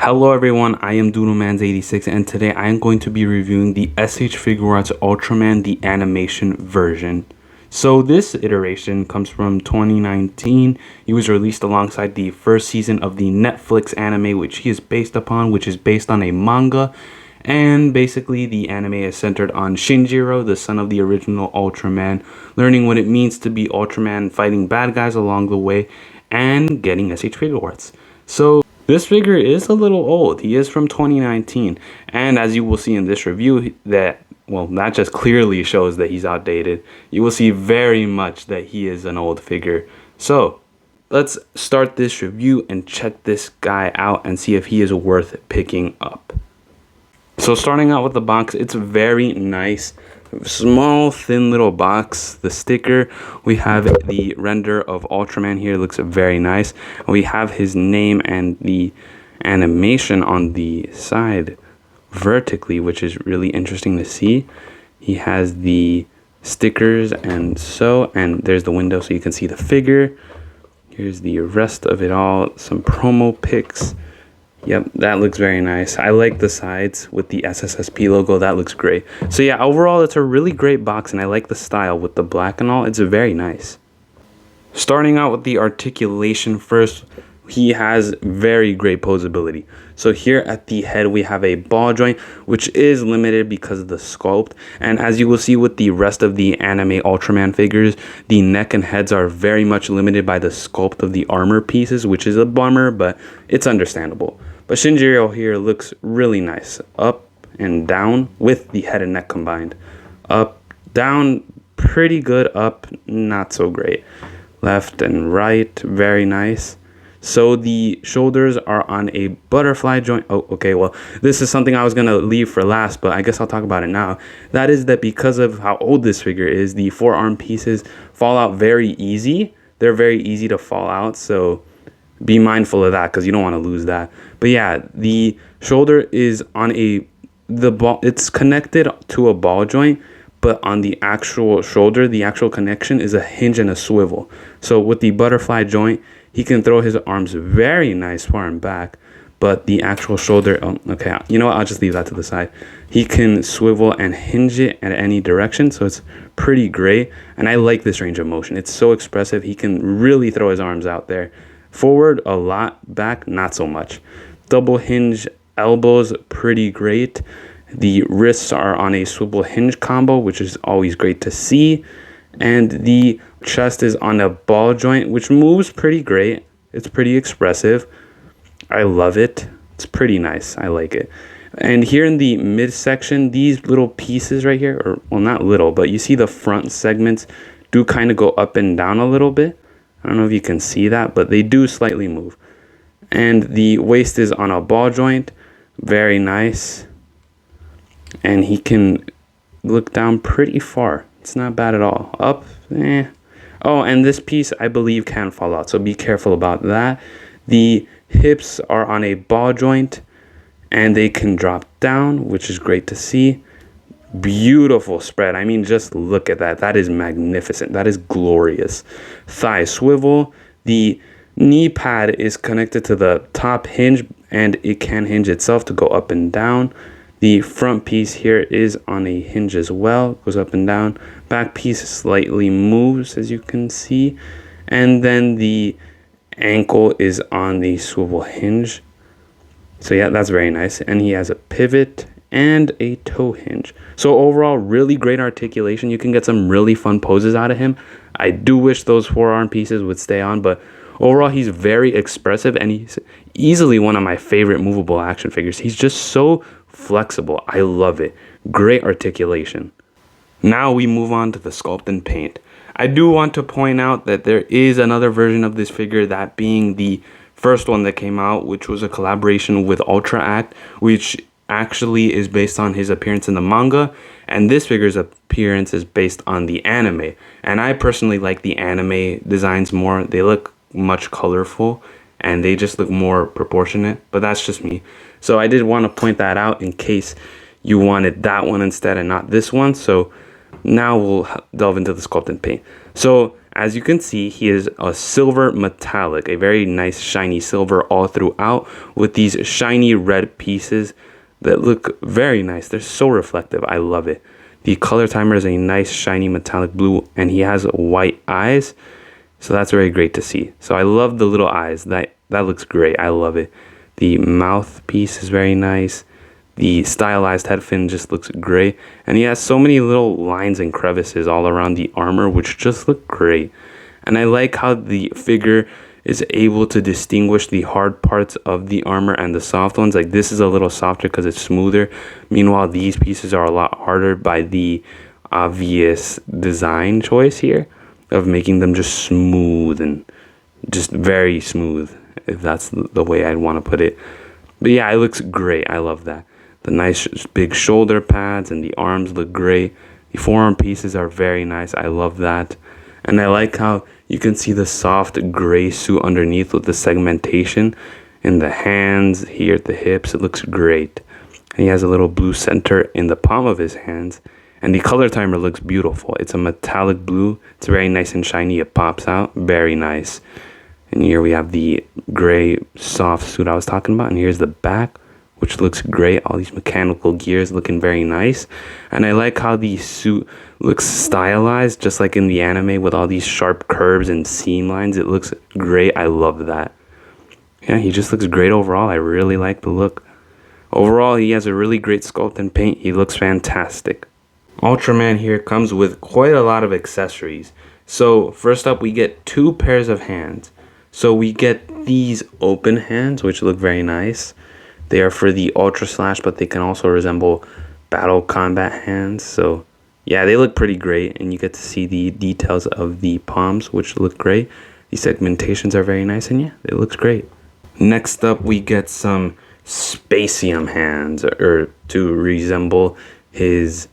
Hello everyone, I am Doodlemanz86 and today I am going to be reviewing the SH Figuarts Ultraman, the animation version. So this iteration comes from 2019. It was released alongside the first season of the Netflix anime which he is based upon, which is based on a manga. And basically the anime is centered on Shinjiro, the son of the original Ultraman, learning what it means to be Ultraman, fighting bad guys along the way, and getting SH Figuarts. So this figure is a little old. He is from 2019, and as you will see in this review, that just clearly shows that he's outdated. You will see very much that he is an old figure. So let's start this review and check this guy out and see if he is worth picking up. So starting out with the box, it's very nice. Small, thin little box. The sticker, we have the render of Ultraman here. It looks very nice. We have his name and the animation on the side vertically, which is really interesting to see. He has the stickers and there's the window so you can see the figure. Here's the rest of it all, some promo pics. Yep, that looks very nice. I like the sides with the SSSP logo. That looks great. So yeah, overall, it's a really great box, and I like the style with the black and all. It's very nice. Starting out with the articulation first, he has very great posability. So here at the head, we have a ball joint, which is limited because of the sculpt. And as you will see with the rest of the anime Ultraman figures, the neck and heads are very much limited by the sculpt of the armor pieces, which is a bummer, but it's understandable. But Shinjiro here looks really nice. Up and down with the head and neck combined. Up, down, pretty good. Up, not so great. Left and right, very nice. So the shoulders are on a butterfly joint. Oh, okay, well, this is something I was going to leave for last, but I guess I'll talk about it now. That is that because of how old this figure is, the forearm pieces fall out very easy. They're very easy to fall out, so be mindful of that because you don't want to lose that. But yeah, the shoulder is on it's connected to a ball joint, but on the actual shoulder, the actual connection is a hinge and a swivel. So with the butterfly joint, he can throw his arms very nice far and back, but the actual shoulder, okay, you know what, I'll just leave that to the side. He can swivel and hinge it at any direction, so it's pretty great. And I like this range of motion. It's so expressive. He can really throw his arms out there. Forward a lot, back not so much. Double hinge elbows, pretty great. The wrists are on a swivel hinge combo, which is always great to see. And the chest is on a ball joint, which moves pretty great. It's pretty expressive. I love it. It's pretty nice. I like it. And here in the midsection, these little pieces right here, or well, not little, but you see the front segments do kind of go up and down a little bit. I don't know if you can see that, but they do slightly move. And the waist is on a ball joint. Very nice. And he can look down pretty far. It's not bad at all. Up, Oh, and this piece, I believe, can fall out, so be careful about that. The hips are on a ball joint, and they can drop down, which is great to see. Beautiful spread. I mean, just look at that. That is magnificent. That is glorious. Thigh swivel. The knee pad is connected to the top hinge, and it can hinge itself to go up and down. The front piece here is on a hinge as well. Goes up and down. Back piece slightly moves, as you can see. And then the ankle is on the swivel hinge. So yeah, that's very nice. And he has a pivot and a toe hinge. So overall, really great articulation. You can get some really fun poses out of him. I do wish those forearm pieces would stay on, but overall, he's very expressive, and he's easily one of my favorite movable action figures. He's just so flexible. I love it. Great articulation. Now we move on to the sculpt and paint. I do want to point out that there is another version of this figure, that being the first one that came out, which was a collaboration with Ultra Act, which actually is based on his appearance in the manga, and this figure's appearance is based on the anime. And I personally like the anime designs more. They look much colorful and they just look more proportionate, but that's just me. So I did want to point that out in case you wanted that one instead and not this one. So now we'll delve into the sculpt and paint. So as you can see, he is a silver metallic, a very nice shiny silver all throughout, with these shiny red pieces that look very nice. They're so reflective. I love it. The color timer is a nice shiny metallic blue, and he has white eyes, so that's very great to see. So I love the little eyes. That looks great. I love it. The mouthpiece is very nice. The stylized head fin just looks great, and he has so many little lines and crevices all around the armor, which just look great. And I like how the figure is able to distinguish the hard parts of the armor and the soft ones. Like, this is a little softer because it's smoother. Meanwhile, these pieces are a lot harder by the obvious design choice here of making them just smooth and just very smooth, if that's the way I'd want to put it. But yeah, it looks great. I love that. The nice big shoulder pads and the arms look great. The forearm pieces are very nice. I love that. And I like how you can see the soft gray suit underneath with the segmentation in the hands, here at the hips. It looks great. And he has a little blue center in the palm of his hands. And the color timer looks beautiful. It's a metallic blue. It's very nice and shiny. It pops out. Very nice. And here we have the gray soft suit I was talking about. And here's the back, which looks great. All these mechanical gears looking very nice. And I like how the suit looks stylized, just like in the anime, with all these sharp curves and seam lines. It looks great. I love that. Yeah, he just looks great overall. I really like the look. Overall, he has a really great sculpt and paint. He looks fantastic. Ultraman here comes with quite a lot of accessories. So first up, we get 2 pairs of hands. So we get these open hands, which look very nice. They are for the Ultra Slash, but they can also resemble battle combat hands. So yeah, they look pretty great, and you get to see the details of the palms, which look great. The segmentations are very nice, and yeah, it looks great. Next up, we get some Spacium hands, or to resemble his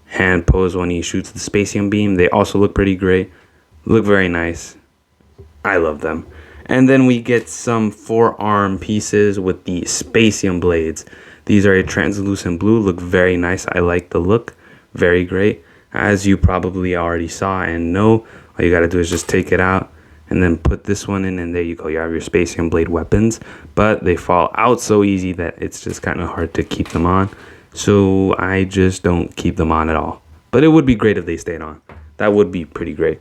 hand pose when he shoots the Spacium beam. They also look pretty great. Look very nice. I love them. And then we get some forearm pieces with the Spacium blades. These are a translucent blue. Look very nice. I like the look. Very great. As you probably already saw and know, all you got to do is just take it out and then put this one in, and there you go. You have your Spacium blade weapons. But they fall out so easy that it's just kind of hard to keep them on. So I just don't keep them on at all. But it would be great if they stayed on. That would be pretty great.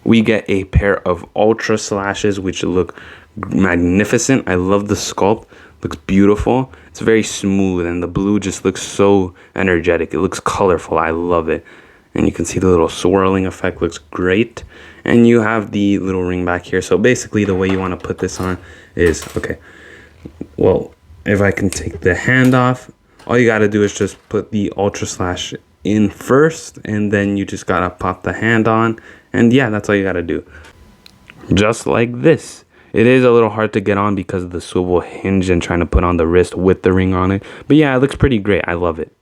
We get a pair of Ultra Slashes, which look magnificent. I love the sculpt. Looks beautiful. It's very smooth, and the blue just looks so energetic. It looks colorful. I love it. And you can see the little swirling effect looks great. And you have the little ring back here. So basically the way you want to put this on is, okay, well, if I can take the hand off, all you got to do is just put the Ultra Slash in first, and then you just got to pop the hand on. And yeah, that's all you got to do. Just like this. It is a little hard to get on because of the swivel hinge and trying to put on the wrist with the ring on it. But yeah, it looks pretty great. I love it.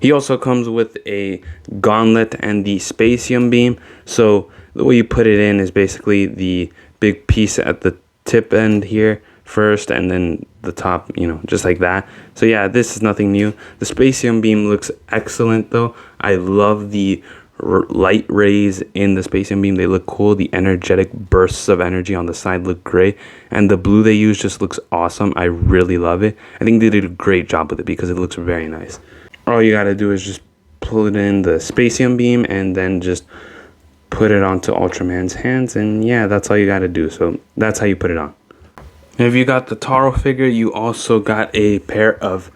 He also comes with a gauntlet and the Spacium beam. So the way you put it in is basically the big piece at the tip end here first, and then the top, you know, just like that. So yeah, this is nothing new. The Spacium beam looks excellent though. I love the light rays in the Spacium beam. They look cool. The energetic bursts of energy on the side look great, and the blue they use just looks awesome. I really love it. I think they did a great job with it because it looks very nice. All you got to do is just pull it in the Spacium beam and then just put it onto Ultraman's hands, and yeah, that's all you got to do. So that's how you put it on. If you got the Taro figure, you also got a pair of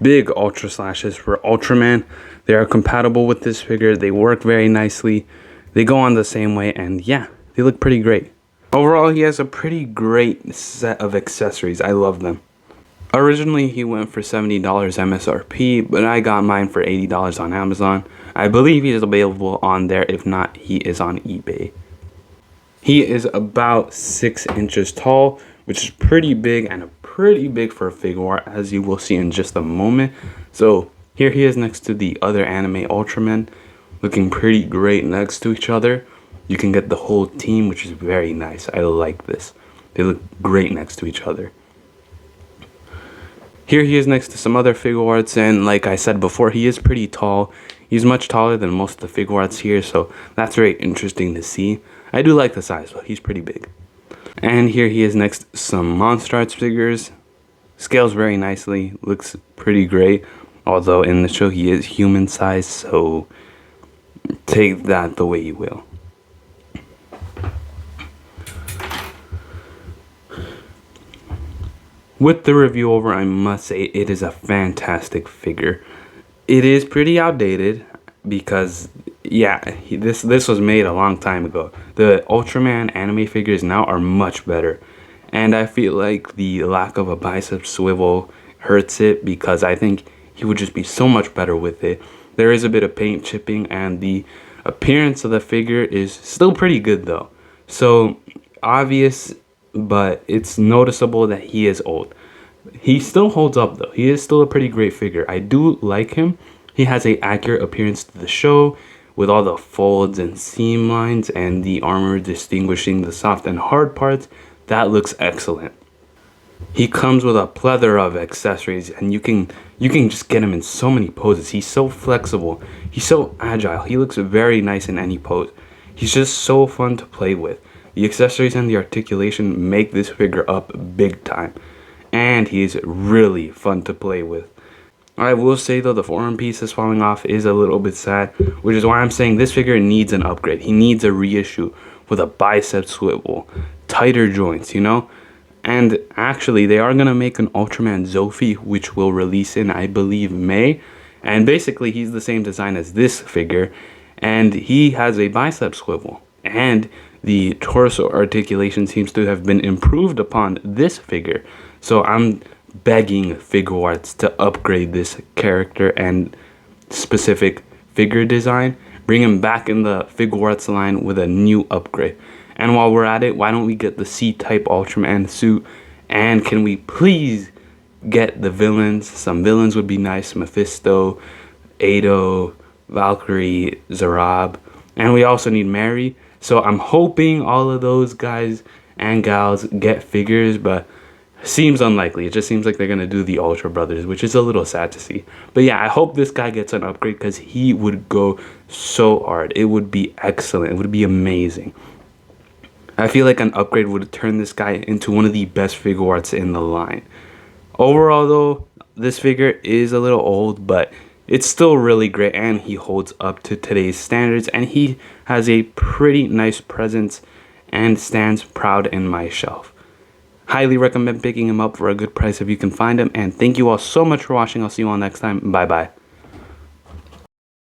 big Ultra Slashes for Ultraman. They are compatible with this figure. They work very nicely. They go on the same way, and yeah, they look pretty great. Overall, he has a pretty great set of accessories. I love them. Originally, he went for $70 MSRP, but I got mine for $80 on Amazon. I believe he is available on there. If not, he is on eBay. He is about 6 inches tall, which is pretty big, and pretty big for a Figuart, as you will see in just a moment. So here he is next to the other anime Ultraman, looking pretty great next to each other. You can get the whole team, which is very nice. I like this. They look great next to each other. Here he is next to some other Figuarts, and like I said before, he is pretty tall. He's much taller than most of the Figuarts here, so that's very interesting to see. I do like the size, but he's pretty big. And here he is next, some Monster Arts figures. Scales very nicely, looks pretty great. Although in the show he is human sized, so take that the way you will. With the review over, I must say it is a fantastic figure. It is pretty outdated because, yeah, this was made a long time ago. The Ultraman anime figures now are much better. And I feel like the lack of a bicep swivel hurts it because I think he would just be so much better with it. There is a bit of paint chipping and the appearance of the figure is still pretty good though. So obvious, but it's noticeable that he is old. He still holds up though. He is still a pretty great figure. I do like him. He has a accurate appearance to the show with all the folds and seam lines and the armor distinguishing the soft and hard parts. That looks excellent. He comes with a plethora of accessories and you can just get him in so many poses. He's so flexible. He's so agile. He looks very nice in any pose. He's just so fun to play with. The accessories and the articulation make this figure up big time. And he's really fun to play with. I will say though, the forearm piece is falling off is a little bit sad, which is why I'm saying this figure needs an upgrade. He needs a reissue with a bicep swivel, tighter joints, you know? And actually, they are going to make an Ultraman Zophie, which will release in, I believe, May. And basically, he's the same design as this figure. And he has a bicep swivel. And the torso articulation seems to have been improved upon this figure. So I'm begging Figuarts to upgrade this character and specific figure design. Bring him back in the Figuarts line with a new upgrade. And while we're at it, why don't we get the C-type Ultraman suit? And can we please get the villains? Some villains would be nice. Mephisto, Ado, Valkyrie, Zarab. And we also need Mary. So I'm hoping all of those guys and gals get figures, but seems unlikely. It just seems like they're going to do the Ultra Brothers, which is a little sad to see. But yeah, I hope this guy gets an upgrade because he would go so hard. It would be excellent. It would be amazing. I feel like an upgrade would turn this guy into one of the best Figuarts in the line. Overall though, this figure is a little old, but it's still really great and he holds up to today's standards and he has a pretty nice presence and stands proud in my shelf. Highly recommend picking him up for a good price if you can find him, and thank you all so much for watching. I'll see you all next time. Bye bye.